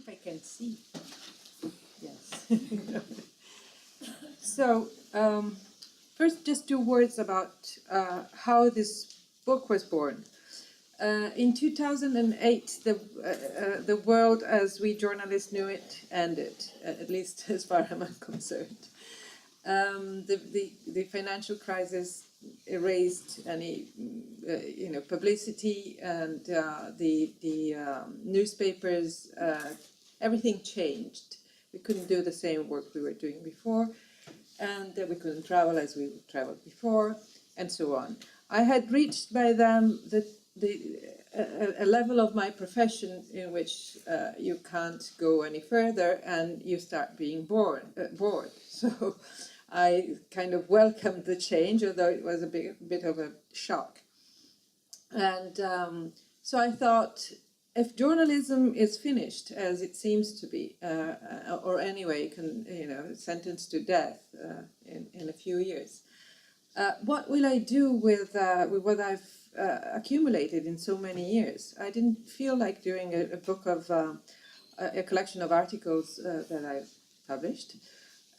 if I can see. Yes. So, first, just 2 words about how this book was born. In 2008, the world as we journalists knew it ended, at least as far as I'm concerned. The financial crisis erased any publicity, and the newspapers, everything changed. We couldn't do the same work we were doing before, and we couldn't travel as we traveled before, and so on. I had reached by then a level of my profession in which you can't go any further, and you start being bored. So I kind of welcomed the change, although it was a bit of a shock. And so I thought, if journalism is finished, as it seems to be, or anyway, sentenced to death in a few years, what will I do with what I've accumulated in so many years? I didn't feel like doing a book of a collection of articles that I've published.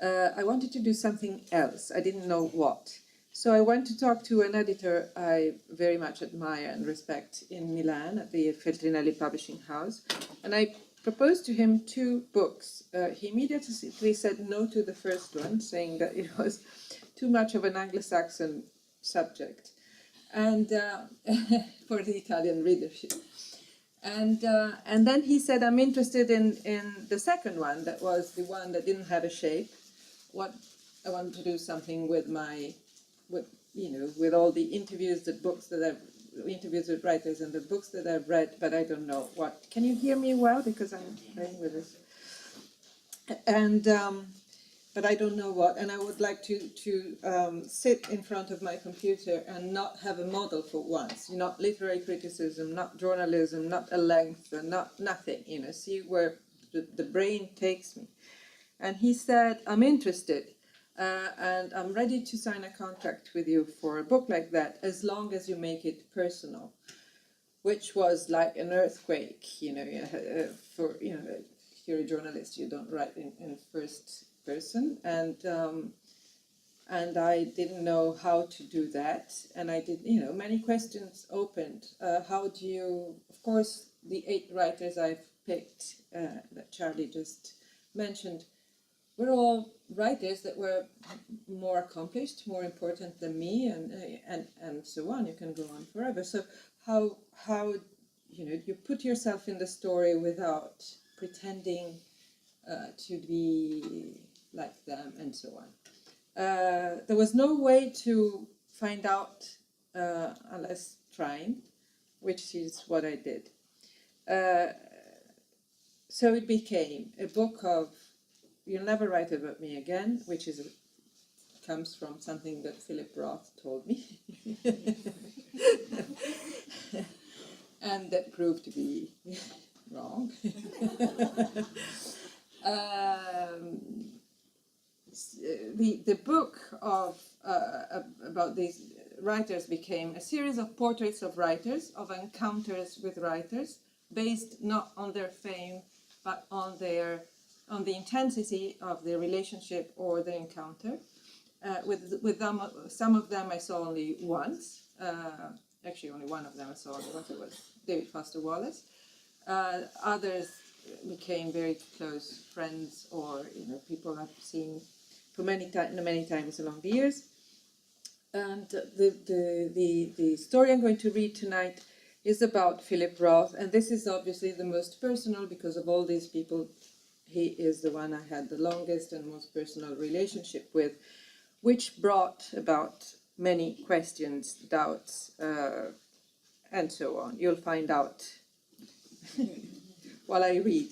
I wanted to do something else. I didn't know what. So I went to talk to an editor I very much admire and respect in Milan at the Feltrinelli publishing house, and I proposed to him 2 books. He immediately said no to the first one, saying that it was too much of an Anglo-Saxon subject, and for the Italian readership. And then he said, I'm interested in the second one, that was the one that didn't have a shape. What I wanted to do something with with all the interviews, interviews with writers and the books that I've read, but I don't know what. Can you hear me well? Because I'm playing with this. And but I don't know what, and I would like to sit in front of my computer and not have a model for once. Not literary criticism, not journalism, not a length, not nothing. See where the brain takes me. And he said, I'm interested, and I'm ready to sign a contract with you for a book like that, as long as you make it personal, which was like an earthquake. For if you're a journalist, you don't write in first person, and I didn't know how to do that, and I did, many questions opened. How do you, of course, the 8 writers I've picked that Charlie just mentioned were all writers that were more accomplished, more important than me, and so on. You can go on forever. So how you put yourself in the story without pretending to be like them, and so on. There was no way to find out unless trying, which is what I did. So it became a book of You'll Never Write About Me Again, which comes from something that Philip Roth told me. And that proved to be wrong. The book about these writers became a series of portraits of writers, of encounters with writers, based not on their fame, but on the intensity of their relationship or the encounter. With them, some of them I saw only once. Actually, only one of them I saw only once. It was David Foster Wallace. Others became very close friends, or people I've seen for many times along the years. And the story I'm going to read tonight is about Philip Roth, and this is obviously the most personal, because of all these people, he is the one I had the longest and most personal relationship with, which brought about many questions, doubts, and so on. You'll find out while I read.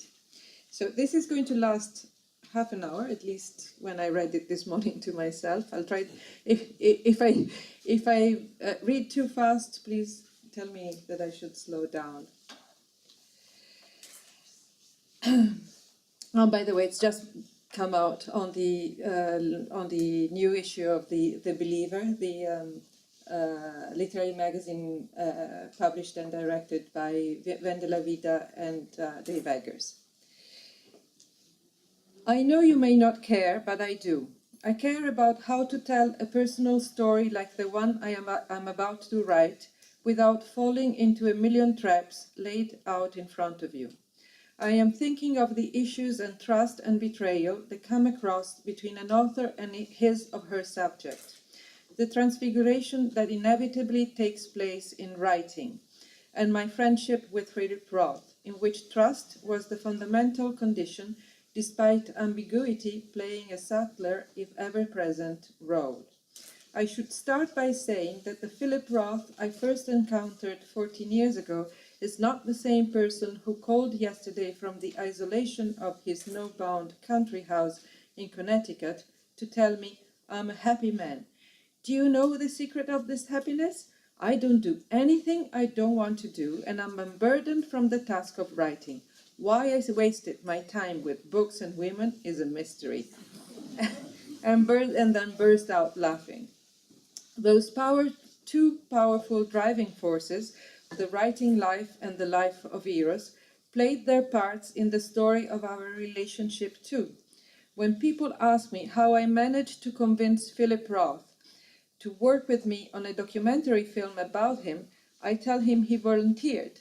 So this is going to last half an hour, at least when I read it this morning to myself. I'll try. If I read too fast, please tell me that I should slow down. Oh, by the way, it's just come out on the new issue of the Believer, the literary magazine published and directed by Wendela Vida and Dave Eggers. I know you may not care, but I do. I care about how to tell a personal story like the one I'm about to write without falling into a million traps laid out in front of you. I am thinking of the issues and trust and betrayal that come across between an author and his or her subject, the transfiguration that inevitably takes place in writing, and my friendship with Philip Roth, in which trust was the fundamental condition, despite ambiguity playing a subtler, if ever-present, role. I should start by saying that the Philip Roth I first encountered 14 years ago is not the same person who called yesterday from the isolation of his snowbound country house in Connecticut to tell me, "I'm a happy man. Do you know the secret of this happiness? I don't do anything I don't want to do, and I'm unburdened from the task of writing. Why I wasted my time with books and women is a mystery." and then burst out laughing. Those two powerful driving forces, the writing life and the life of Eros, played their parts in the story of our relationship too. When people ask me how I managed to convince Philip Roth to work with me on a documentary film about him, I tell him he volunteered.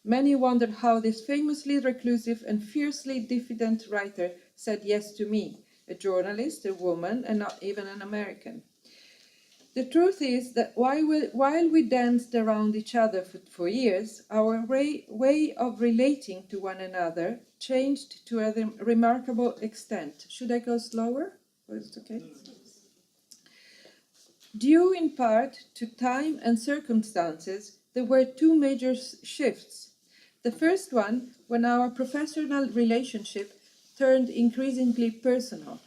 Many wondered how this famously reclusive and fiercely diffident writer said yes to me, a journalist, a woman, and not even an American. The truth is that while we danced around each other for years, our way of relating to one another changed to a remarkable extent. Should I go slower? Or is it okay? Due in part to time and circumstances, there were two major shifts. The first one, when our professional relationship turned increasingly personal,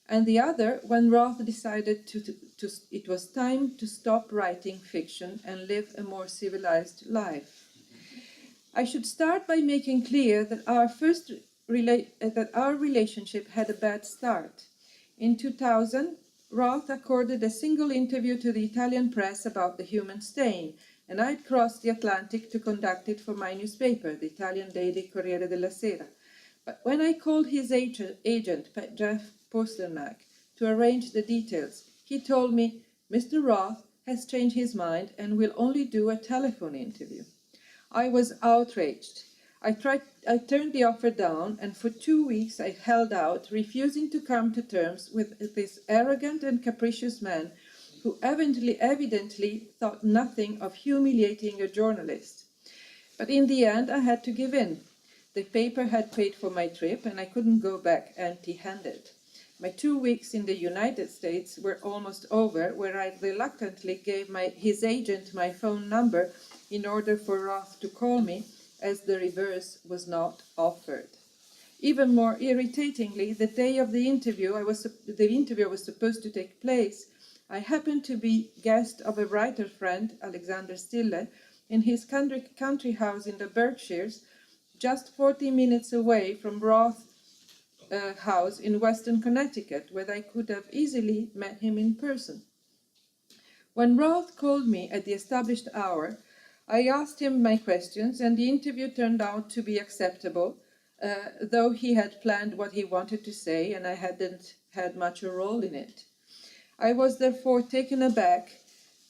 and the other when Roth decided it was time to stop writing fiction and live a more civilized life. I should start by making clear that our relationship had a bad start. In 2000, Roth accorded a single interview to the Italian press about the human stain, and I'd crossed the Atlantic to conduct it for my newspaper, the Italian daily Corriere della Sera. But when I called his agent, Jeff Posternak, to arrange the details, he told me, "Mr. Roth has changed his mind and will only do a telephone interview." I was outraged. I turned the offer down, and for 2 weeks I held out, refusing to come to terms with this arrogant and capricious man who evidently thought nothing of humiliating a journalist. But in the end, I had to give in. The paper had paid for my trip, and I couldn't go back empty-handed. My 2 weeks in the United States were almost over, where I reluctantly gave his agent my phone number in order for Roth to call me, as the reverse was not offered. Even more irritatingly, the day of the interview was supposed to take place, I happened to be guest of a writer friend, Alexander Stille, in his country house in the Berkshires, just 40 minutes away from Roth's house in Western Connecticut, where I could have easily met him in person. When Roth called me at the established hour, I asked him my questions, and the interview turned out to be acceptable, though he had planned what he wanted to say, and I hadn't had much a role in it. I was therefore taken aback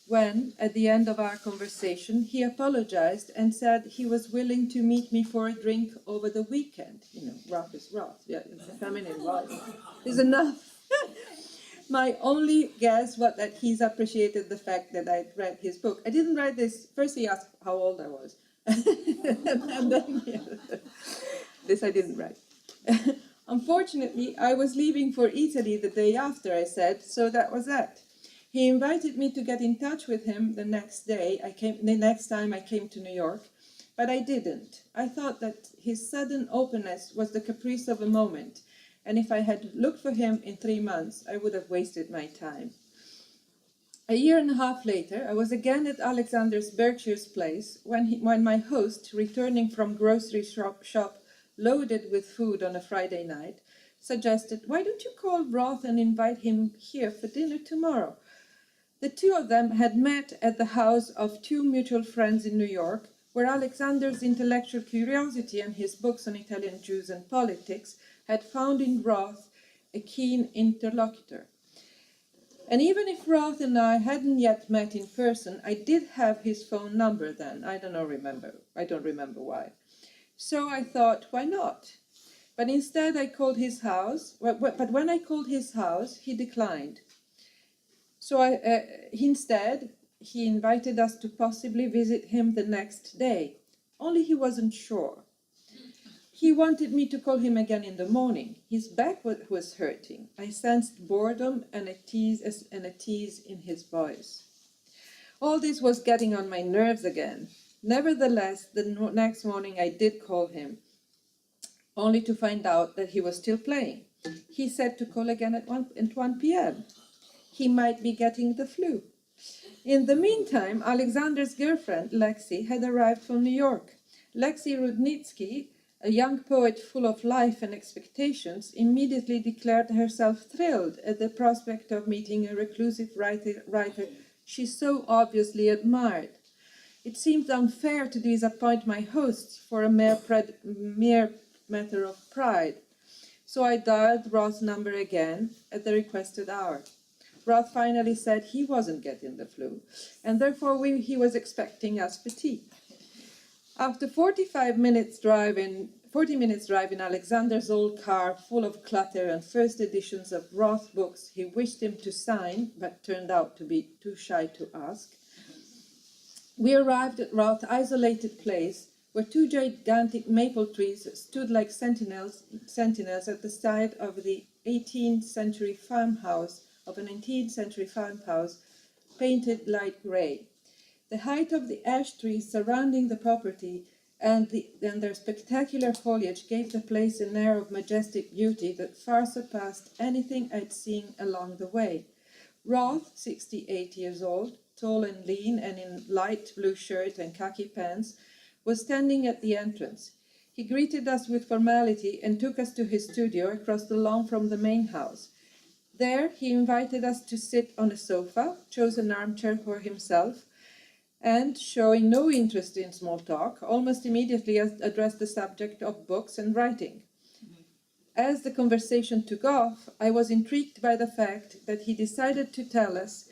when, at the end of our conversation, he apologized and said he was willing to meet me for a drink over the weekend. You know, Roth is Roth. Yeah, it's a feminine voice. Is enough. My only guess was that he's appreciated the fact that I'd read his book. I didn't write this. First he asked how old I was. and then, this I didn't write. Unfortunately, I was leaving for Italy the day after, I said, so that was that. He invited me to get in touch with him the next time I came to New York, but I didn't. I thought that his sudden openness was the caprice of a moment, and if I had looked for him in 3 months, I would have wasted my time. A year and a half later, I was again at Alexander's Berkshire's place when my host, returning from grocery shop loaded with food on a Friday night, suggested, "Why don't you call Roth and invite him here for dinner tomorrow?" The two of them had met at the house of two mutual friends in New York, where Alexander's intellectual curiosity and his books on Italian Jews and politics had found in Roth a keen interlocutor. And even if Roth and I hadn't yet met in person, I did have his phone number then. I don't remember why. So I thought, why not? But instead I called his house. But when I called his house, he declined. So instead, he invited us to possibly visit him the next day. Only he wasn't sure. He wanted me to call him again in the morning. His back was hurting. I sensed boredom and a tease in his voice. All this was getting on my nerves again. Nevertheless, the next morning I did call him, only to find out that he was still playing. He said to call again at 1 p.m. He might be getting the flu. In the meantime, Alexander's girlfriend, Lexi, had arrived from New York. Lexi Rudnitsky, a young poet full of life and expectations, immediately declared herself thrilled at the prospect of meeting a reclusive writer she so obviously admired. It seemed unfair to disappoint my hosts for a mere matter of pride, so I dialed Roth's number again at the requested hour. Roth finally said he wasn't getting the flu, and therefore he was expecting us for tea. After 40 minutes drive in Alexander's old car full of clutter and first editions of Roth books he wished him to sign, but turned out to be too shy to ask, we arrived at Roth's isolated place, where two gigantic maple trees stood like sentinels at the side of the 18th century farmhouse, painted light grey. The height of the ash trees surrounding the property and their spectacular foliage gave the place an air of majestic beauty that far surpassed anything I'd seen along the way. Roth, 68 years old, tall and lean and in light blue shirt and khaki pants, was standing at the entrance. He greeted us with formality and took us to his studio across the lawn from the main house. There he invited us to sit on a sofa, chose an armchair for himself, and, showing no interest in small talk, almost immediately addressed the subject of books and writing. As the conversation took off, I was intrigued by the fact that he decided to tell us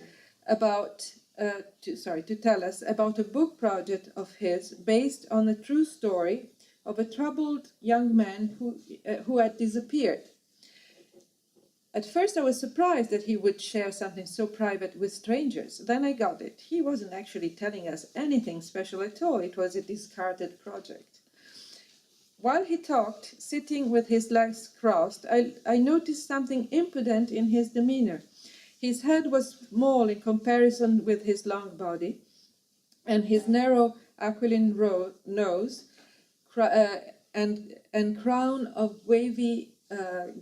about a book project of his based on a true story of a troubled young man who had disappeared. At first I was surprised that he would share something so private with strangers. Then I got it. He wasn't actually telling us anything special at all. It was a discarded project. While he talked, sitting with his legs crossed, I noticed something impudent in his demeanor. His head was small in comparison with his long body, and his narrow aquiline nose and crown of wavy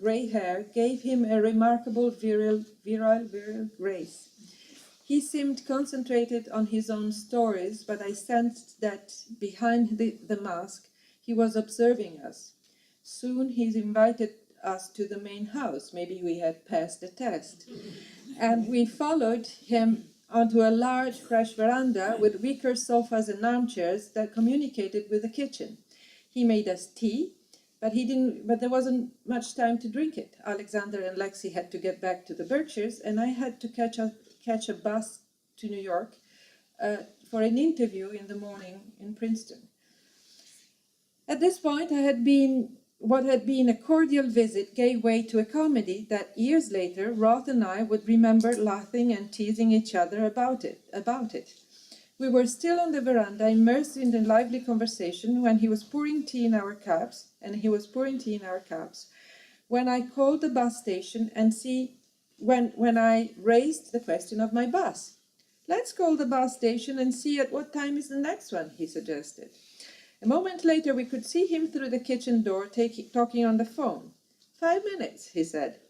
grey hair gave him a remarkable virile grace. He seemed concentrated on his own stories, but I sensed that behind the mask he was observing us. Soon he invited us to the main house. Maybe we had passed the test. And we followed him onto a large, fresh veranda with wicker sofas and armchairs that communicated with the kitchen. He made us tea, but there wasn't much time to drink it. Alexander and Lexi had to get back to the Berkshires, and I had to catch a bus to New York for an interview in the morning in Princeton. At this point, what had been a cordial visit gave way to a comedy that years later Roth and I would remember laughing and teasing each other about it. We were still on the veranda, immersed in a lively conversation, when he was pouring tea in our cups, when I called the bus station and when I raised the question of my bus. "Let's call the bus station and see at what time is the next one," he suggested. A moment later, we could see him through the kitchen door talking on the phone. 5 minutes, he said,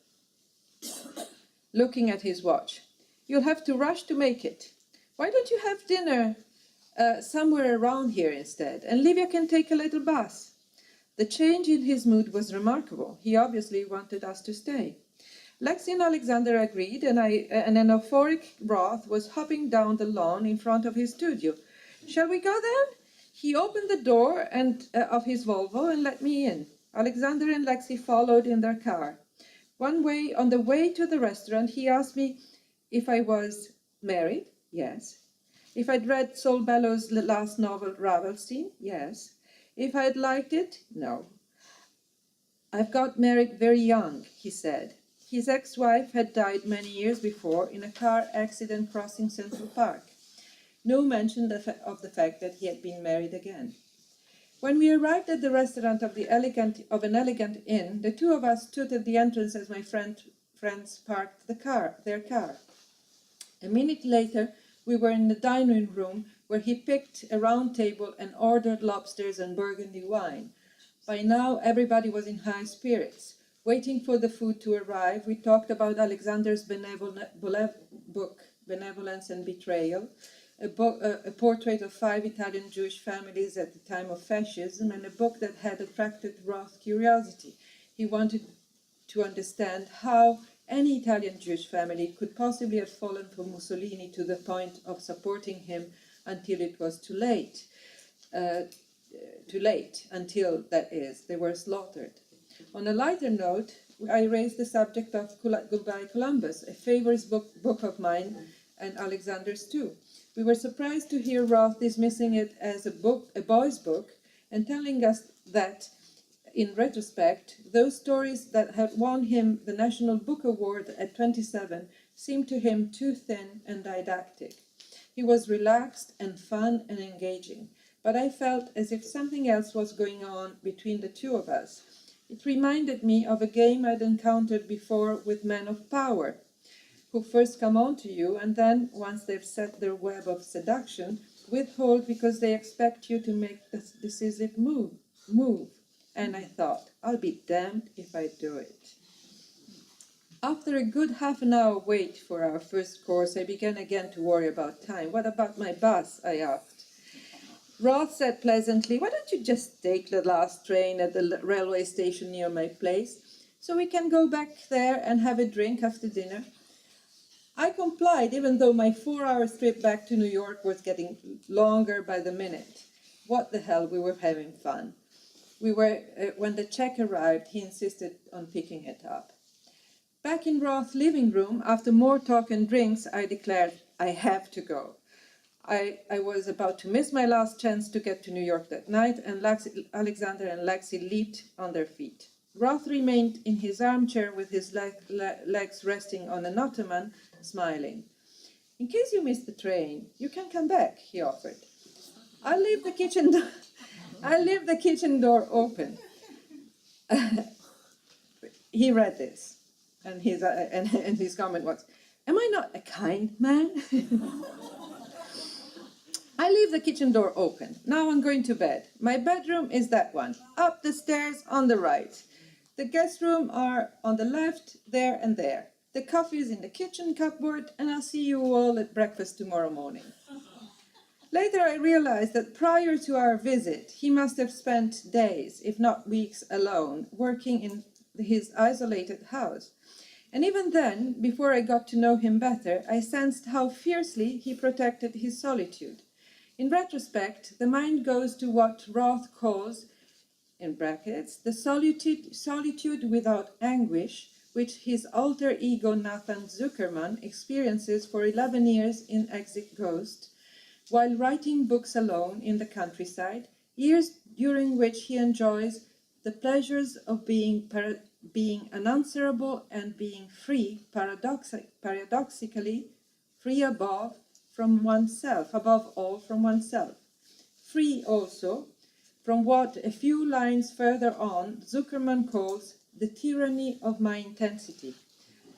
looking at his watch. "You'll have to rush to make it. Why don't you have dinner somewhere around here instead, and Livia can take a little bus?" The change in his mood was remarkable. He obviously wanted us to stay. Lexi and Alexander agreed, and an euphoric Roth was hopping down the lawn in front of his studio. "Shall we go then?" He opened the door of his Volvo and let me in. Alexander and Lexi followed in their car. On the way to the restaurant, he asked me if I was married. Yes. If I'd read Saul Bellow's last novel, Ravelstein. Yes. If I'd liked it. No. I've got married very young, he said. His ex-wife had died many years before in a car accident crossing Central Park. No mention of the fact that he had been married again. When we arrived at the restaurant of an elegant inn, the two of us stood at the entrance as my friends parked their car. A minute later, we were in the dining room where he picked a round table and ordered lobsters and Burgundy wine. By now, everybody was in high spirits. Waiting for the food to arrive, we talked about Alexander's book, Benevolence and Betrayal, a portrait of 5 Italian Jewish families at the time of fascism, and a book that had attracted Roth's curiosity. He wanted to understand how any Italian Jewish family could possibly have fallen for Mussolini to the point of supporting him until it was too late. Until, that is, they were slaughtered. On a lighter note, I raised the subject of Goodbye Columbus, a favorite book of mine and Alexander's too. We were surprised to hear Roth dismissing it as a boy's book, and telling us that, in retrospect, those stories that had won him the National Book Award at 27 seemed to him too thin and didactic. He was relaxed and fun and engaging, but I felt as if something else was going on between the two of us. It reminded me of a game I'd encountered before with men of power, who first come on to you and then, once they've set their web of seduction, withhold because they expect you to make the decisive move. And I thought, I'll be damned if I do it. After a good half an hour wait for our first course, I began again to worry about time. What about my bus? I asked. Roth said pleasantly, why don't you just take the last train at the railway station near my place, so we can go back there and have a drink after dinner? I complied, even though my 4-hour trip back to New York was getting longer by the minute. What the hell, we were having fun. When the check arrived, he insisted on picking it up. Back in Roth's living room, after more talk and drinks, I declared, I have to go. I was about to miss my last chance to get to New York that night, and Alexander and Lexi leaped on their feet. Roth remained in his armchair with his legs resting on an ottoman, smiling. In case you miss the train, you can come back, he offered. I'll leave the kitchen door open. He read this, and his comment was, am I not a kind man? I leave the kitchen door open. Now I'm going to bed. My bedroom is that one, up the stairs on the right. The guest room are on the left, there and there. The coffee is in the kitchen cupboard, and I'll see you all at breakfast tomorrow morning. Later I realized that prior to our visit, he must have spent days, if not weeks, alone, working in his isolated house. And even then, before I got to know him better, I sensed how fiercely he protected his solitude. In retrospect, the mind goes to what Roth calls, in brackets, the solitude without anguish, which his alter ego Nathan Zuckerman experiences for 11 years in Exit Ghost, while writing books alone in the countryside, years during which he enjoys the pleasures of being unanswerable and being free, paradoxically, free above all from oneself. Free also from what a few lines further on Zuckerman calls the tyranny of my intensity.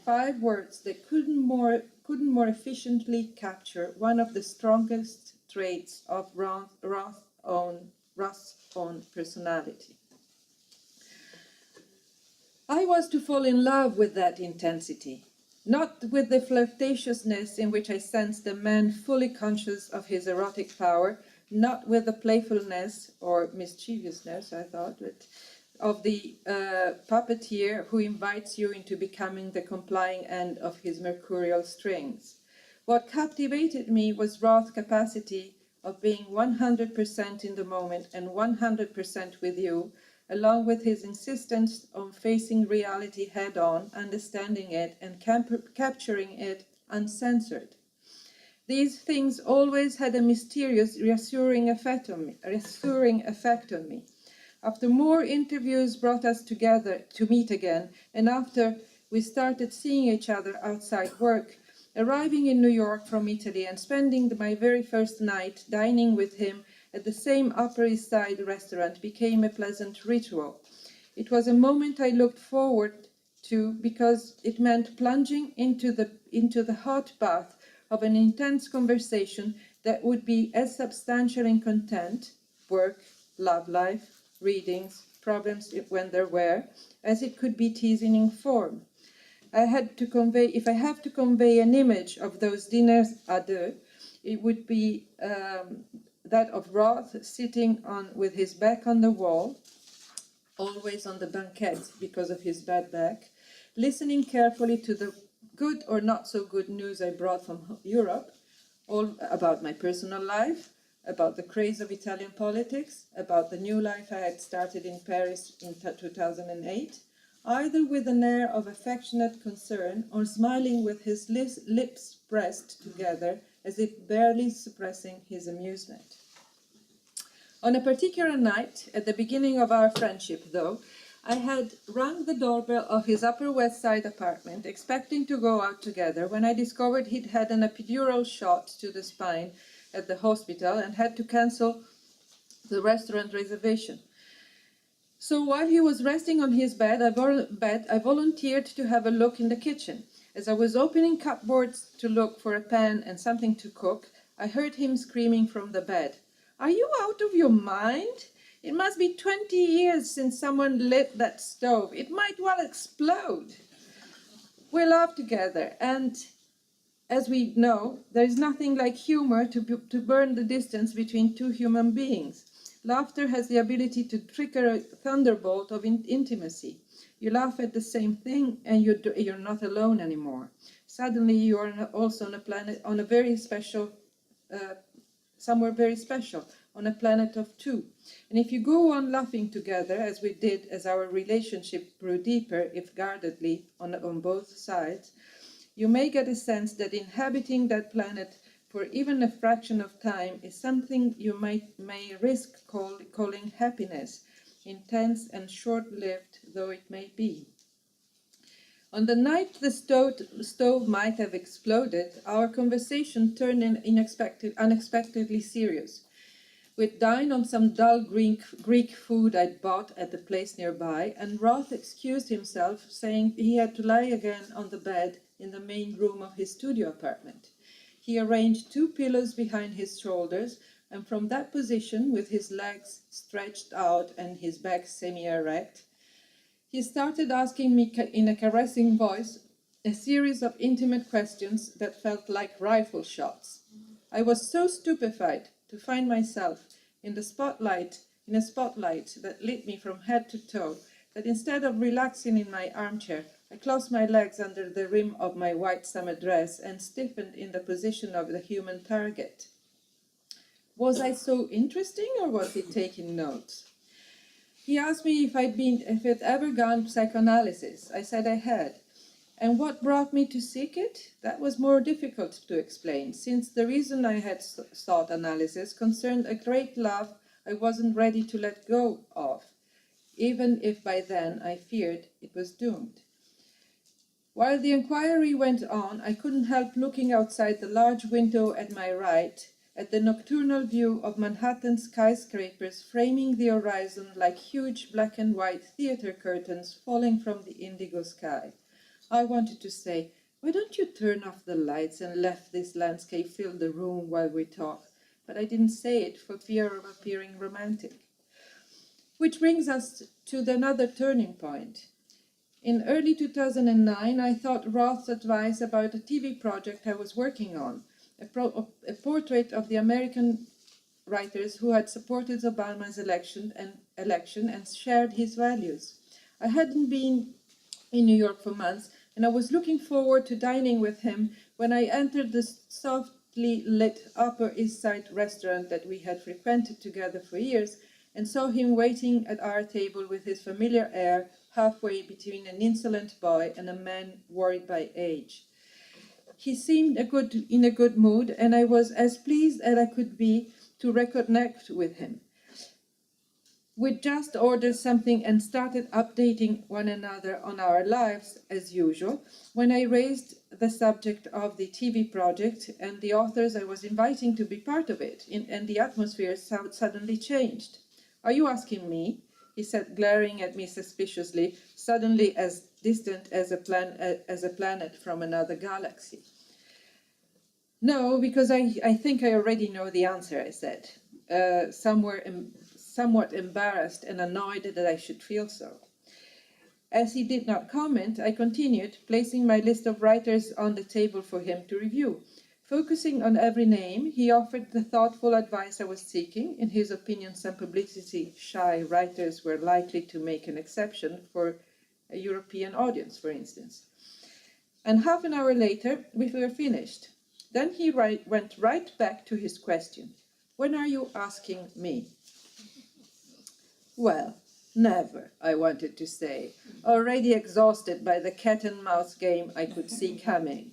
5 words that couldn't more efficiently capture one of the strongest traits of Roth's own personality. I was to fall in love with that intensity, not with the flirtatiousness in which I sensed a man fully conscious of his erotic power, not with the playfulness or mischievousness, I thought, but of the puppeteer who invites you into becoming the complying end of his mercurial strings. What captivated me was Roth's capacity of being 100% in the moment and 100% with you, along with his insistence on facing reality head-on, understanding it, and capturing it uncensored. These things always had a mysterious, reassuring effect on me. After more interviews brought us together to meet again, and after we started seeing each other outside work, arriving in New York from Italy and spending my very first night dining with him at the same Upper East Side restaurant became a pleasant ritual. It was a moment I looked forward to because it meant plunging into the hot bath of an intense conversation that would be as substantial in content, work, love life, readings, problems when there were, as it could be teasing in form. If I have to convey an image of those dinners à deux, it would be that of Roth sitting with his back on the wall, always on the banquette because of his bad back, listening carefully to the good or not so good news I brought from Europe, all about my personal life, about the craze of Italian politics, about the new life I had started in Paris in 2008, either with an air of affectionate concern or smiling with his lips pressed together as if barely suppressing his amusement. On a particular night, at the beginning of our friendship, though, I had rung the doorbell of his Upper West Side apartment, expecting to go out together, when I discovered he'd had an epidural shot to the spine at the hospital and had to cancel the restaurant reservation. So while he was resting on his bed, I volunteered to have a look in the kitchen. As I was opening cupboards to look for a pan and something to cook, I heard him screaming from the bed, "Are you out of your mind? It must be 20 years since someone lit that stove. It might well explode." We laughed together, and as we know, there is nothing like humor to burn the distance between two human beings. Laughter has the ability to trigger a thunderbolt of intimacy. You laugh at the same thing, and you're not alone anymore. Suddenly, you are also on a planet, on a very special, somewhere very special, on a planet of two. And if you go on laughing together, as we did as our relationship grew deeper, if guardedly, on both sides, you may get a sense that inhabiting that planet for even a fraction of time is something you may risk calling happiness, intense and short-lived though it may be. On the night the stove might have exploded, our conversation turned unexpectedly serious. We'd dined on some dull Greek food I'd bought at the place nearby, and Roth excused himself, saying he had to lie again on the bed in the main room of his studio apartment. He arranged 2 pillows behind his shoulders, and from that position, with his legs stretched out and his back semi-erect, he started asking me in a caressing voice a series of intimate questions that felt like rifle shots. I was so stupefied to find myself in a spotlight that lit me from head to toe, that instead of relaxing in my armchair, I closed my legs under the rim of my white summer dress and stiffened in the position of the human target. Was I so interesting, or was he taking notes? He asked me if I'd ever gone psychoanalysis. I said I had. And what brought me to seek it? That was more difficult to explain, since the reason I had sought analysis concerned a great love I wasn't ready to let go of, even if by then I feared it was doomed. While the inquiry went on, I couldn't help looking outside the large window at my right, at the nocturnal view of Manhattan skyscrapers framing the horizon like huge black and white theater curtains falling from the indigo sky. I wanted to say, "Why don't you turn off the lights and let this landscape fill the room while we talk?" But I didn't say it for fear of appearing romantic. Which brings us to another turning point. In early 2009, I thought Roth's advice about a TV project I was working on, a portrait of the American writers who had supported Obama's election and shared his values. I hadn't been in New York for months, and I was looking forward to dining with him when I entered the softly lit Upper East Side restaurant that we had frequented together for years, and saw him waiting at our table with his familiar air, halfway between an insolent boy and a man worried by age. He seemed in a good mood, and I was as pleased as I could be to reconnect with him. We'd just ordered something and started updating one another on our lives, as usual, when I raised the subject of the TV project and the authors I was inviting to be part of it, and the atmosphere suddenly changed. "Are you asking me?" he said, glaring at me suspiciously, suddenly as distant as a planet from another galaxy. "No, because I think I already know the answer," I said, somewhat embarrassed and annoyed that I should feel so. As he did not comment, I continued, placing my list of writers on the table for him to review. Focusing on every name, he offered the thoughtful advice I was seeking. In his opinion, some publicity-shy writers were likely to make an exception for a European audience, for instance. And half an hour later, we were finished. Then he went right back to his question. "When are you asking me?" "Well, never," I wanted to say, already exhausted by the cat-and-mouse game I could see coming.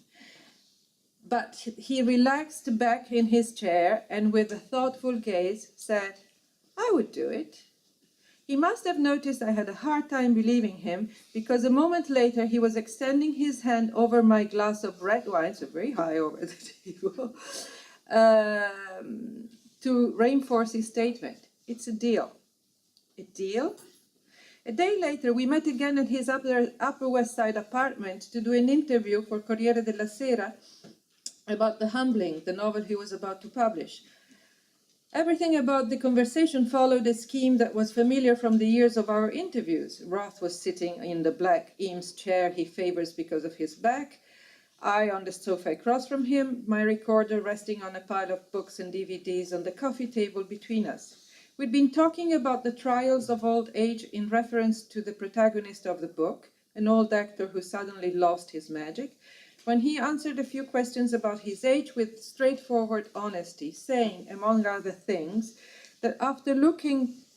But he relaxed back in his chair and with a thoughtful gaze said, "I would do it." He must have noticed I had a hard time believing him, because a moment later he was extending his hand over my glass of red wine, so very high over the table, to reinforce his statement. "It's a deal." "A deal?" A day later, we met again at his Upper West Side apartment to do an interview for Corriere della Sera about The Humbling, the novel he was about to publish. Everything about the conversation followed a scheme that was familiar from the years of our interviews. Roth was sitting in the black Eames chair he favors because of his back, I on the sofa across from him, my recorder resting on a pile of books and DVDs on the coffee table between us. We'd been talking about the trials of old age in reference to the protagonist of the book, an old actor who suddenly lost his magic, when he answered a few questions about his age with straightforward honesty, saying, among other things, that after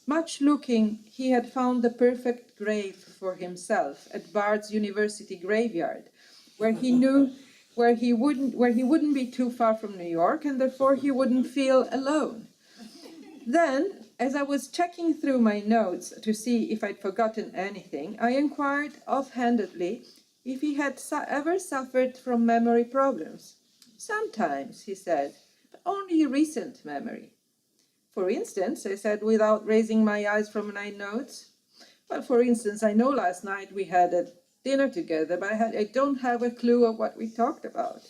much looking, he had found the perfect grave for himself at Bard's University graveyard, where he wouldn't be too far from New York, and therefore he wouldn't feel alone. Then, as I was checking through my notes to see if I'd forgotten anything, I inquired offhandedly if he had ever suffered from memory problems. "Sometimes," he said, "but only recent memory." "For instance," I said without raising my eyes from my notes. "Well, for instance, I know last night we had a dinner together, but I don't have a clue of what we talked about."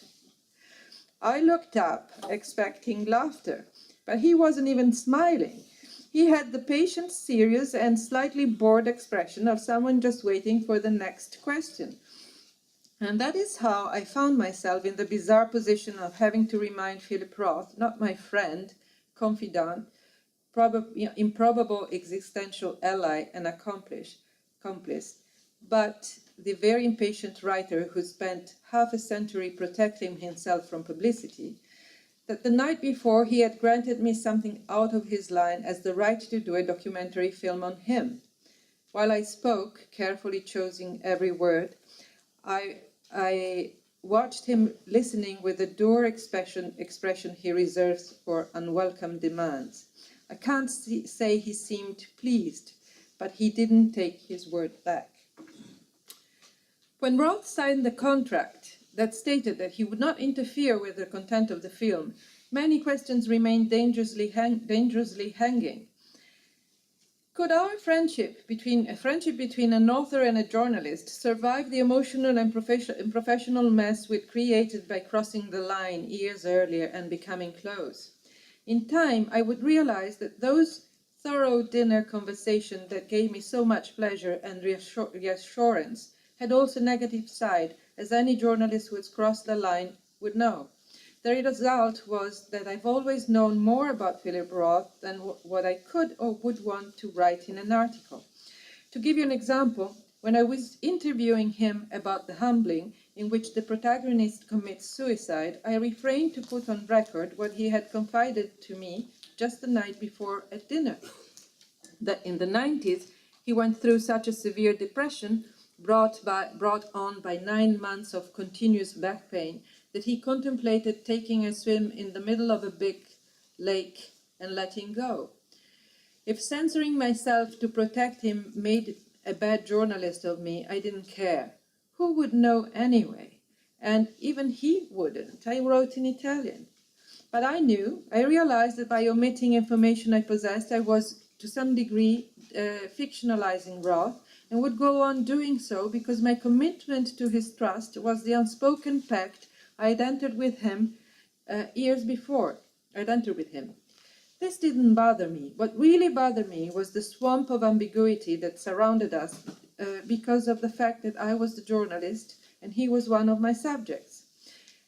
I looked up, expecting laughter, but he wasn't even smiling. He had the patient, serious, and slightly bored expression of someone just waiting for the next question. And that is how I found myself in the bizarre position of having to remind Philip Roth, not my friend, confidant, improbable existential ally and accomplice, but the very impatient writer who spent half a century protecting himself from publicity, that the night before he had granted me something out of his line as the right to do a documentary film on him. While I spoke, carefully choosing every word, I watched him listening with the dour expression he reserves for unwelcome demands. I can't say he seemed pleased, but he didn't take his word back. When Roth signed the contract that stated that he would not interfere with the content of the film, many questions remained dangerously hanging. Could our friendship between an author and a journalist survive the emotional and professional mess we'd created by crossing the line years earlier and becoming close? In time, I would realize that those thorough dinner conversations that gave me so much pleasure and reassurance had also a negative side, as any journalist who has crossed the line would know. The result was that I've always known more about Philip Roth than what I could or would want to write in an article. To give you an example, when I was interviewing him about The Humbling, in which the protagonist commits suicide, I refrained to put on record what he had confided to me just the night before at dinner. that in the 90s he went through such a severe depression brought on by 9 months of continuous back pain that he contemplated taking a swim in the middle of a big lake and letting go. If censoring myself to protect him made a bad journalist of me, I didn't care. Who would know anyway? And even he wouldn't. I wrote in Italian. But I realized that by omitting information I possessed, I was to some degree fictionalizing Roth, and would go on doing so because my commitment to his trust was the unspoken pact I had entered with him years before. I'd entered with him. This didn't bother me. What really bothered me was the swamp of ambiguity that surrounded us because of the fact that I was the journalist and he was one of my subjects.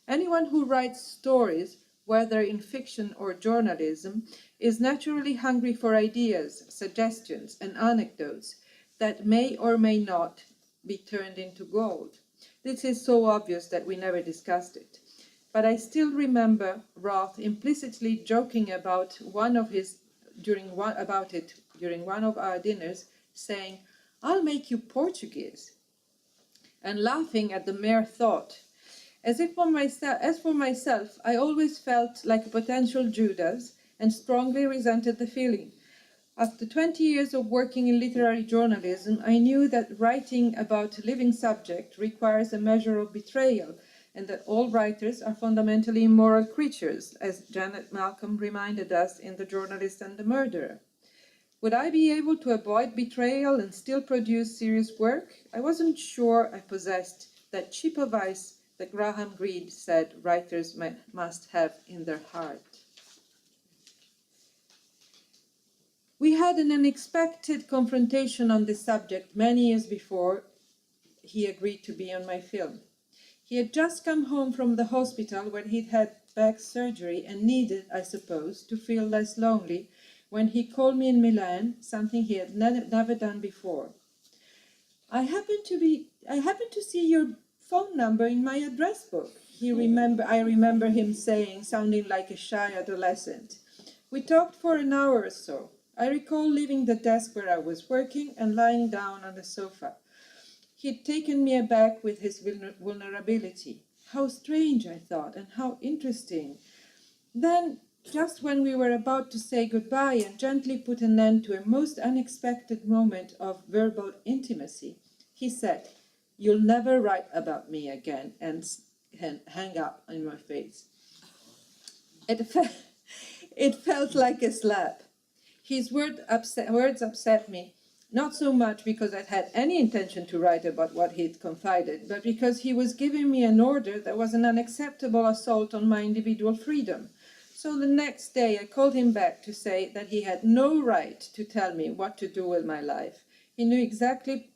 Anyone who writes stories, whether in fiction or journalism, is naturally hungry for ideas, suggestions, and anecdotes that may or may not be turned into gold. This is so obvious that we never discussed it. But I still remember Roth implicitly joking about during one of our dinners, saying, "I'll make you Portuguese," and laughing at the mere thought. As for myself, I always felt like a potential Judas and strongly resented the feeling. After 20 years of working in literary journalism, I knew that writing about a living subject requires a measure of betrayal, and that all writers are fundamentally immoral creatures, as Janet Malcolm reminded us in The Journalist and the Murderer. Would I be able to avoid betrayal and still produce serious work? I wasn't sure I possessed that chip of ice that Graham Greene said writers must have in their heart. We had an unexpected confrontation on this subject many years before he agreed to be on my film. He had just come home from the hospital where he'd had back surgery and needed, I suppose, to feel less lonely when he called me in Milan, something he had never done before. I happened to see your phone number in my address book, I remember him saying, sounding like a shy adolescent. We talked for an hour or so. I recall leaving the desk where I was working and lying down on the sofa. He'd taken me aback with his vulnerability. How strange, I thought, and how interesting. Then, just when we were about to say goodbye and gently put an end to a most unexpected moment of verbal intimacy, he said, "You'll never write about me again," and hang up in my face. It felt like a slap. His words upset me, not so much because I'd had any intention to write about what he'd confided, but because he was giving me an order that was an unacceptable assault on my individual freedom. So the next day I called him back to say that he had no right to tell me what to do with my life. He knew exactly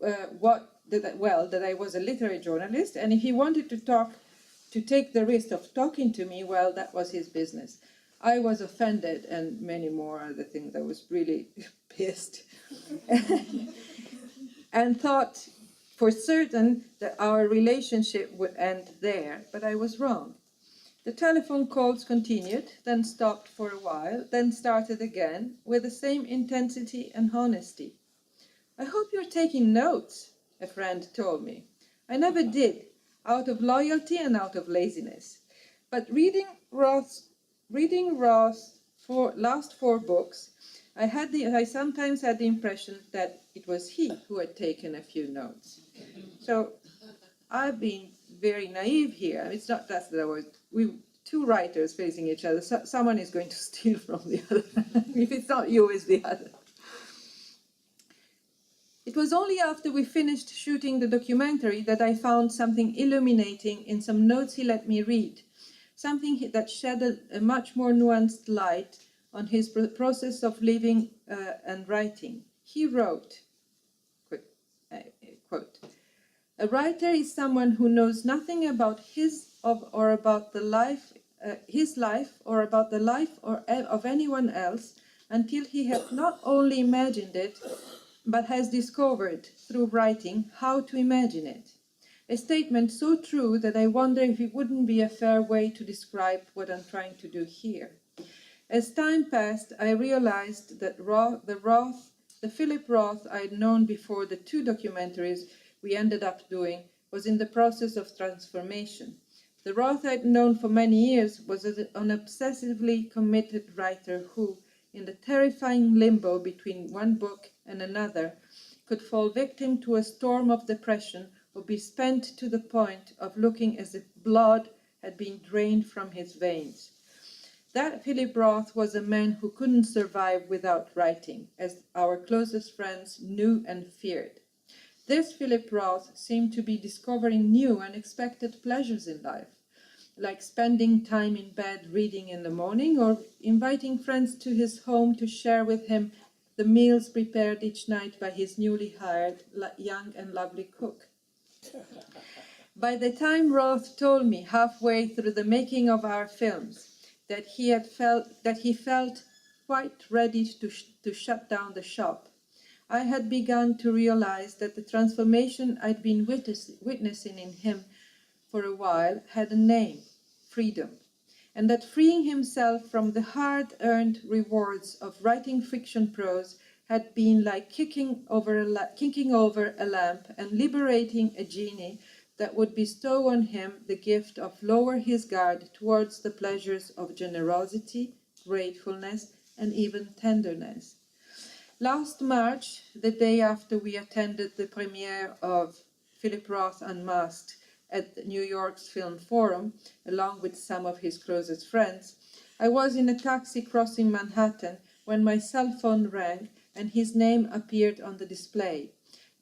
that I was a literary journalist, and if he wanted to take the risk of talking to me, well, that was his business. I was offended, and many more other things. I was really pissed and thought for certain that our relationship would end there, but I was wrong. The telephone calls continued, then stopped for a while, then started again with the same intensity and honesty. "I hope you're taking notes," a friend told me. I never did, out of loyalty and out of laziness. But reading Roth's last 4 books, I sometimes had the impression that it was he who had taken a few notes. So I've been very naive here. It's not that we 2 writers facing each other. So someone is going to steal from the other. If it's not you, it's the other. It was only after we finished shooting the documentary that I found something illuminating in some notes he let me read, something that shed a much more nuanced light on his process of living and writing. He wrote, quote, "A writer is someone who knows nothing about his life or about the life of anyone else until he has not only imagined it, but has discovered through writing how to imagine it." A statement so true that I wonder if it wouldn't be a fair way to describe what I'm trying to do here. As time passed, I realized that the Philip Roth I had known before the 2 documentaries we ended up doing was in the process of transformation. The Roth I'd known for many years was an obsessively committed writer who, in the terrifying limbo between one book and another, could fall victim to a storm of depression or be spent to the point of looking as if blood had been drained from his veins. That Philip Roth was a man who couldn't survive without writing, as our closest friends knew and feared. This Philip Roth seemed to be discovering new, unexpected pleasures in life, like spending time in bed reading in the morning or inviting friends to his home to share with him the meals prepared each night by his newly hired young and lovely cook. By the time Roth told me halfway through the making of our films that he felt quite ready to shut down the shop, I had begun to realize that the transformation I'd been witnessing in him for a while had a name: freedom, and that freeing himself from the hard-earned rewards of writing fiction prose had been like kicking over a lamp and liberating a genie that would bestow on him the gift of lower his guard towards the pleasures of generosity, gratefulness, and even tenderness. Last March, the day after we attended the premiere of Philip Roth Unmasked at New York's Film Forum, along with some of his closest friends, I was in a taxi crossing Manhattan when my cell phone rang and his name appeared on the display.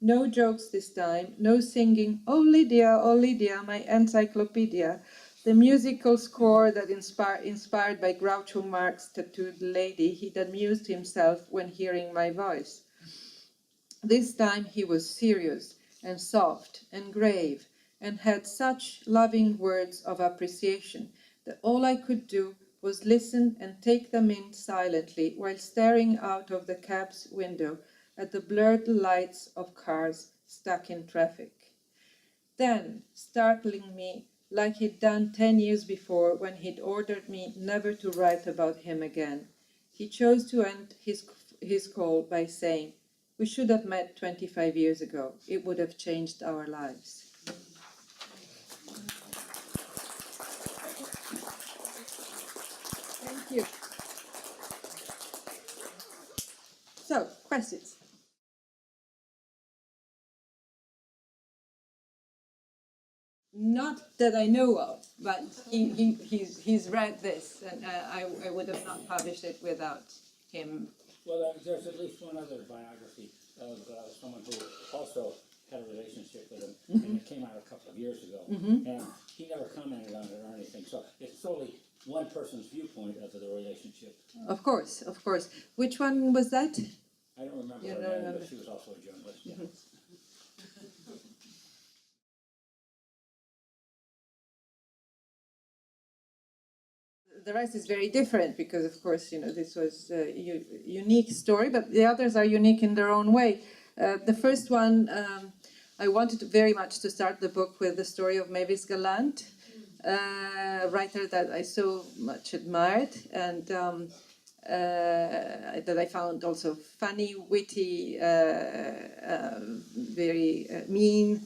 No jokes this time, no singing, oh Lydia, my encyclopedia, the musical score that inspired by Groucho Marx's tattooed lady, he'd amused himself when hearing my voice. This time he was serious and soft and grave and had such loving words of appreciation that all I could do was listen and take them in silently while staring out of the cab's window at the blurred lights of cars stuck in traffic. Then, startling me like he'd done 10 years before when he'd ordered me never to write about him again, he chose to end his call by saying, "We should have met 25 years ago. It would have changed our lives." Thank you. So, questions? Not that I know of, but he's read this, and I would have not published it without him. Well, there's at least one other biography of someone who also had a relationship with him, and it came out a couple of years ago, and he never commented on it or anything, so it's solely one person's viewpoint of the relationship. Of course. Which one was that? I don't remember her name, but she was also a journalist. Yeah. The rest is very different because, of course, this was a unique story, but the others are unique in their own way. The first one, I wanted very much to start the book with the story of Mavis Gallant, a writer that I so much admired and that I found also funny, witty, very mean,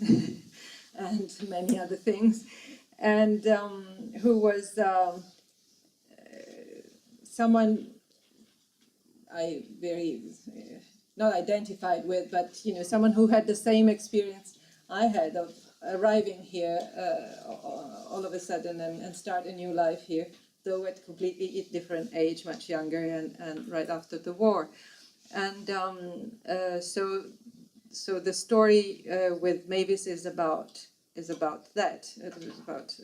and many other things, and who was someone I very not identified with, but someone who had the same experience I had of arriving here all of a sudden and start a new life here, though at completely different age, much younger and right after the war. And so the story with Mavis is about that. It was about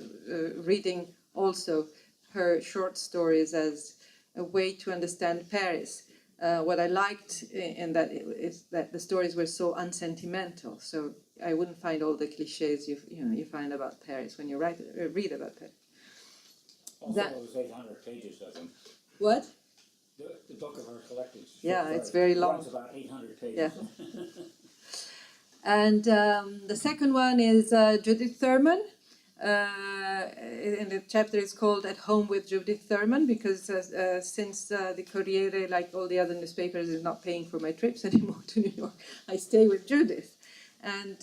reading also her short stories as a way to understand Paris. What I liked in that is that the stories were so unsentimental. So I wouldn't find all the cliches you find about Paris when you read about Paris. Also, it was 800 pages, I think. What? The book of her collected. Yeah, it's very long. It's about 800 pages. Yeah. And the second one is Judith Thurman. And the chapter is called At Home with Judith Thurman, because since the Corriere, like all the other newspapers, is not paying for my trips anymore to New York, I stay with Judith. And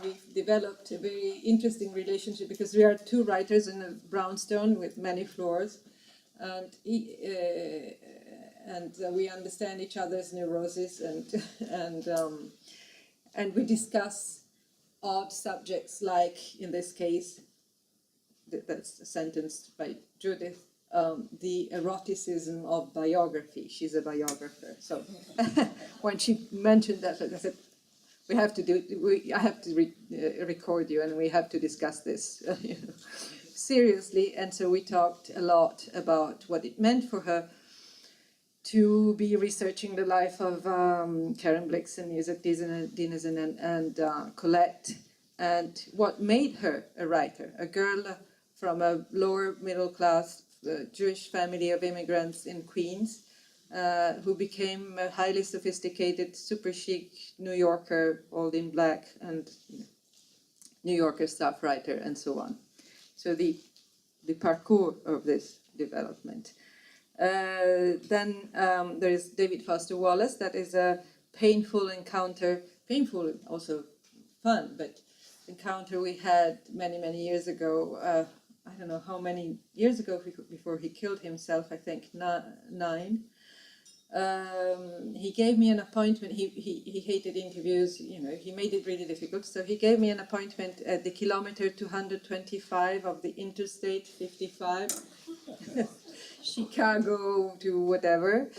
we've developed a very interesting relationship, because we are two writers in a brownstone with many floors, and we understand each other's neurosis, and we discuss odd subjects, like in this case, that's sentenced by Judith, the eroticism of biography. She's a biographer, so when she mentioned that, I said, we have to do. I have to record you, and we have to discuss this seriously. And so we talked a lot about what it meant for her to be researching the life of Karen Blixen, Isak Dinesen, and Colette, and what made her a writer, a girl from a lower middle class Jewish family of immigrants in Queens, who became a highly sophisticated, super chic New Yorker, all in black, and New Yorker staff writer, and so on. So the parcours of this development. Then there is David Foster Wallace. That is a painful encounter, painful, also fun, but encounter we had many, many years ago. I don't know how many years ago before he killed himself, I think 9. He gave me an appointment. He hated interviews, he made it really difficult. So he gave me an appointment at the kilometer 225 of the Interstate 55, Chicago to whatever.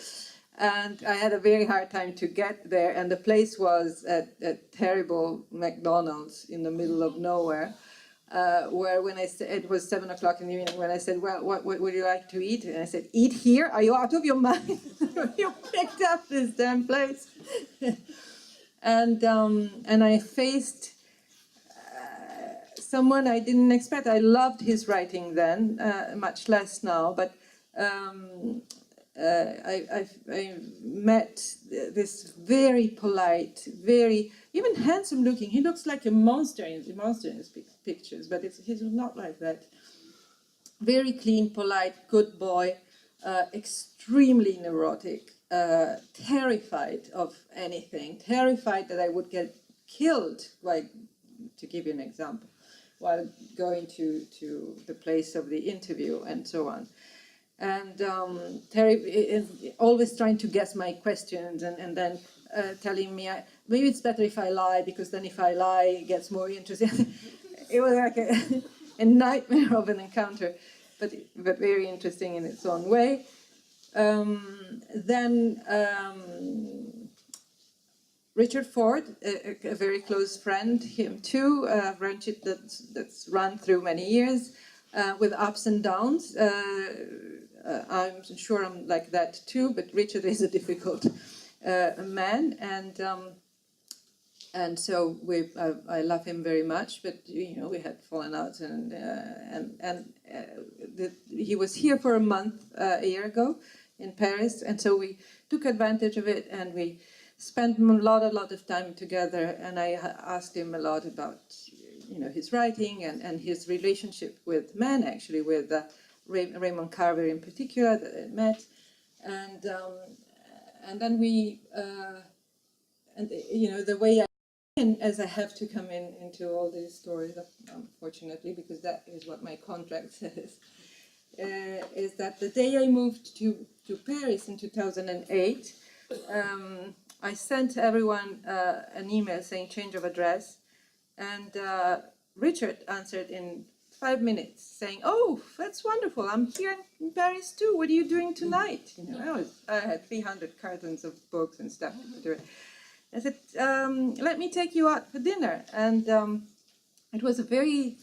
And I had a very hard time to get there. And the place was at a terrible McDonald's in the middle of nowhere. Where when I said, it was 7 o'clock in the evening, when I said, well, what would you like to eat? And I said, eat here? Are you out of your mind? You picked up this damn place. And I faced someone I didn't expect. I loved his writing then, much less now, but I met this very polite, very even handsome looking. He looks like a monster in his pictures, but he's not like that. Very clean, polite, good boy, extremely neurotic, terrified of anything, terrified that I would get killed, like, to give you an example, while going to the place of the interview and so on. And Terry is always trying to guess my questions, and then telling me, maybe it's better if I lie, because then if I lie, it gets more interesting. It was like a nightmare of an encounter, but very interesting in its own way. Then Richard Ford, a very close friend, him too, a friendship that's run through many years, with ups and downs. I'm sure I'm like that too, but Richard is a difficult man, and so I love him very much. But we had fallen out, and he was here for a month a year ago in Paris, and so we took advantage of it, and we spent a lot of time together. And I asked him a lot about his writing and his relationship with men, actually, with Raymond Carver in particular, that I met, and then we the way I, and as I have to come into all these stories, unfortunately, because that is what my contract says, is that the day I moved to Paris in 2008, I sent everyone an email saying change of address, and Richard answered in 5 minutes saying, "Oh, that's wonderful, I'm here in Paris too, what are you doing tonight?" I had 300 cartons of books and stuff to do it. I said, "Let me take you out for dinner." And it was a very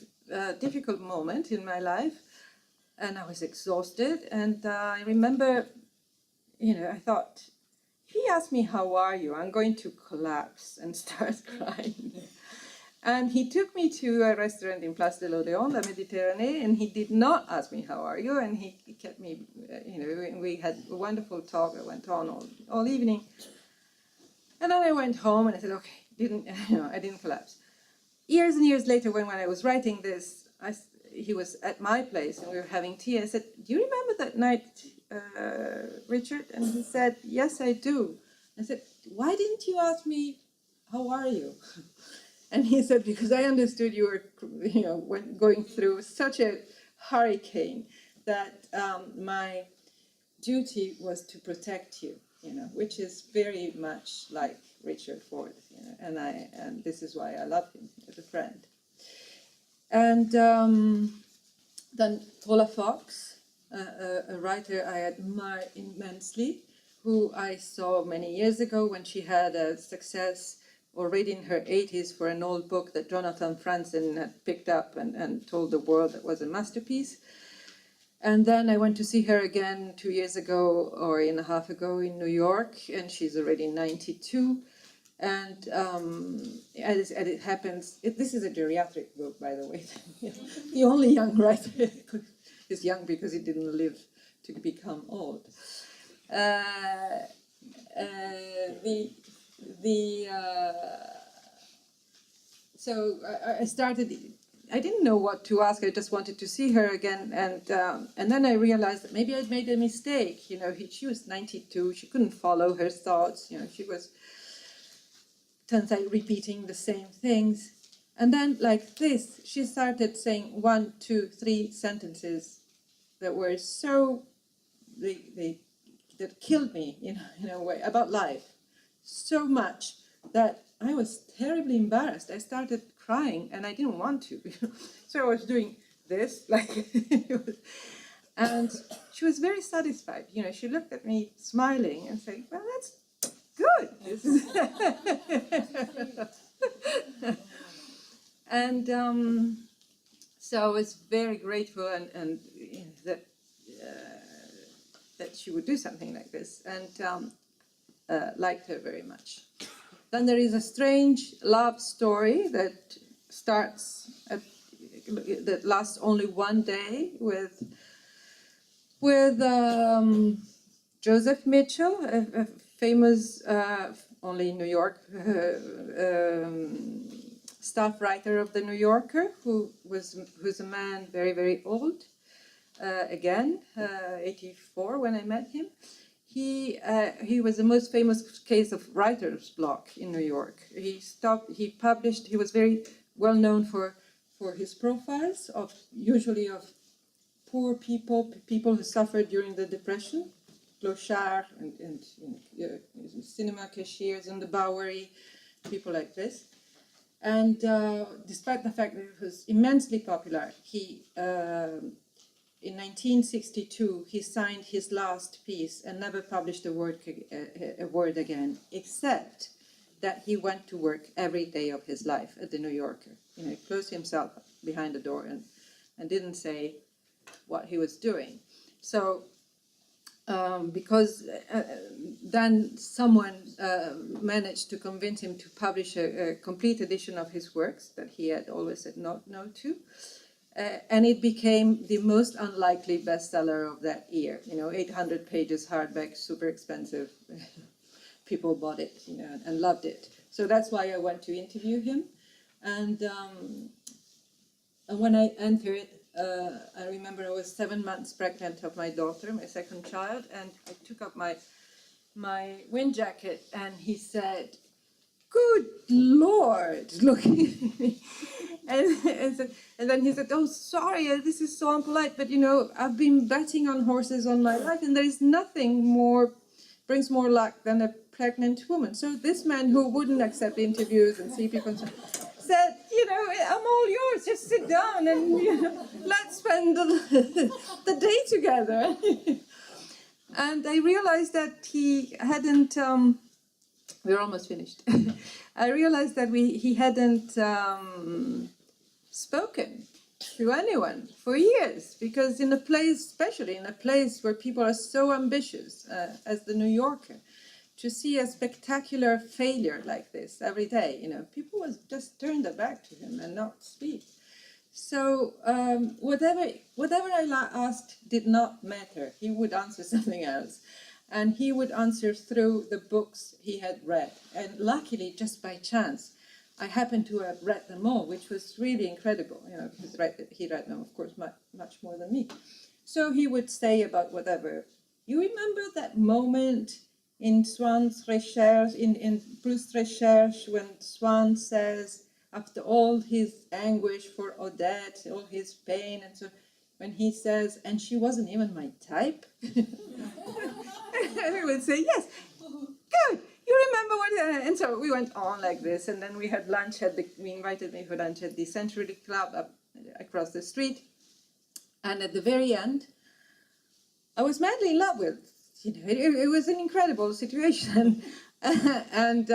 difficult moment in my life, and I was exhausted, and I remember, I thought, if he asks me, "How are you?" I'm going to collapse and start crying. And he took me to a restaurant in Place de l'Odéon, La Méditerranée, and he did not ask me, "How are you?" And he kept me, we had a wonderful talk that went on all evening. And then I went home and I said, okay, I didn't collapse. years and years later, when I was writing this, he was at my place and we were having tea. I said, "Do you remember that night, Richard?" And he said, "Yes, I do." I said, "Why didn't you ask me, how are you?" And he said, "Because I understood you were, going through such a hurricane that my duty was to protect you, which is very much like Richard Ford, and this is why I love him as a friend." And then Paula Fox, a writer I admire immensely, who I saw many years ago when she had a success already in her 80s for an old book that Jonathan Franzen had picked up and told the world that was a masterpiece. And then I went to see her again 2 years ago or a year and a half ago in New York, and she's already 92. And as it happens, this is a geriatric book, by the way. The only young writer is young because he didn't live to become old. So I started. I didn't know what to ask. I just wanted to see her again, and then I realized that maybe I'd made a mistake. She was 92. She couldn't follow her thoughts. She was, turns out, repeating the same things. And then, like this, she started saying 1, 2, 3 sentences that were so that killed me, in a way, about life, so much that I was terribly embarrassed. I started crying, and I didn't want to. So I was doing this, and she was very satisfied. She looked at me smiling and saying, "Well, that's good." And so I was very grateful and that she would do something like this, and liked her very much. Then there is a strange love story that that lasts only one day with Joseph Mitchell, a famous, only in New York, staff writer of the New Yorker, who's a man very, very old. Again, 84 when I met him. He was the most famous case of writer's block in New York. He published, he was very well known for his profiles usually of poor people who suffered during the Depression, clochards and cinema cashiers in the Bowery, people like this. And despite the fact that it was immensely popular, in 1962, he signed his last piece and never published a word again, except that he went to work every day of his life at the New Yorker. He closed himself behind the door and didn't say what he was doing. So, because then someone managed to convince him to publish a complete edition of his works that he had always said no to. And it became the most unlikely bestseller of that year. 800 pages, hardback, super expensive. People bought it, and loved it. So that's why I went to interview him. And when I entered, I remember I was 7 months pregnant of my daughter, my second child, and I took up my wind jacket, and he said, "Good Lord," looking at me. And then he said, "Oh, sorry, this is so unpolite, but I've been betting on horses all my life, and there is nothing brings more luck than a pregnant woman." So this man who wouldn't accept interviews and see people said, "I'm all yours, just sit down and let's spend the day together." And I realized that he hadn't, we're almost finished. I realized that he hadn't spoken to anyone for years, because especially in a place where people are so ambitious as the New Yorker, to see a spectacular failure like this every day, people would just turn their back to him and not speak. So whatever I asked did not matter. He would answer something else. And he would answer through the books he had read. And luckily, just by chance, I happened to have read them all, which was really incredible, you know, because he read them, of course, much more than me. So he would say about whatever, you remember that moment in Swann's Recherche, in Proust's Recherche, when Swann says, after all his anguish for Odette, all his pain, and so, when he says, and she wasn't even my type? And we would say, yes, good, you remember what, and so we went on like this, and then we had lunch we invited me for lunch at the Century Club up across the street, and at the very end, I was madly in love with, you know, it was an incredible situation. And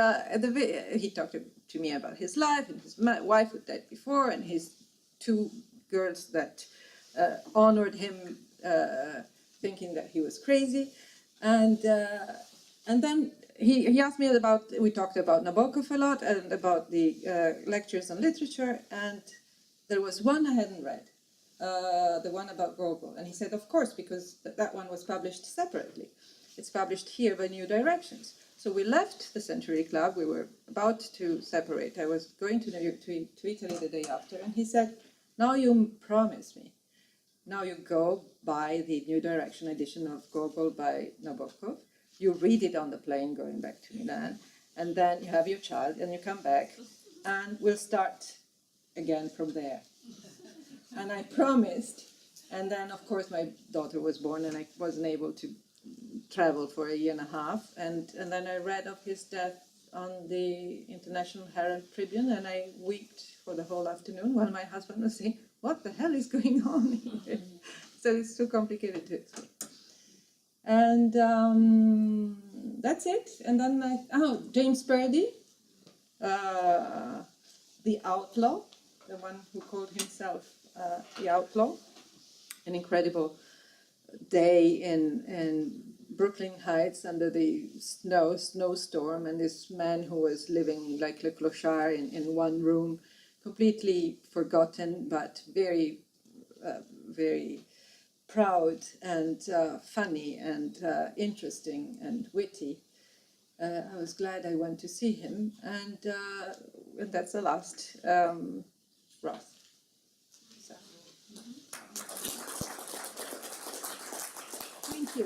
he talked to me about his life, and his wife who died before, and his two girls that honored him, thinking that he was crazy. And then he asked me we talked about Nabokov a lot, and about the lectures on literature, and there was one I hadn't read. The one about Gogol, and he said, of course, because that one was published separately. It's published here by New Directions. So we left the Century Club. We were about to separate. I was going to Italy the day after, and he said, now you promise me. Now you go buy the New Direction edition of Gogol by Nabokov. You read it on the plane going back to Milan, and then you have your child, and you come back, and we'll start again from there. And I promised, and then of course my daughter was born, and I wasn't able to travel for a year and a half, and then I read of his death on the International Herald Tribune, and I wept for the whole afternoon while my husband was saying, what the hell is going on here? So it's too complicated to explain. And that's it. And then James Purdy, the outlaw, the one who called himself the outlaw. An incredible day in Brooklyn Heights under the snowstorm, and this man who was living like Le Clochard in one room, completely forgotten, but very, very proud and funny and interesting and witty. I was glad I went to see him, and that's the last, Roth. So. Thank you.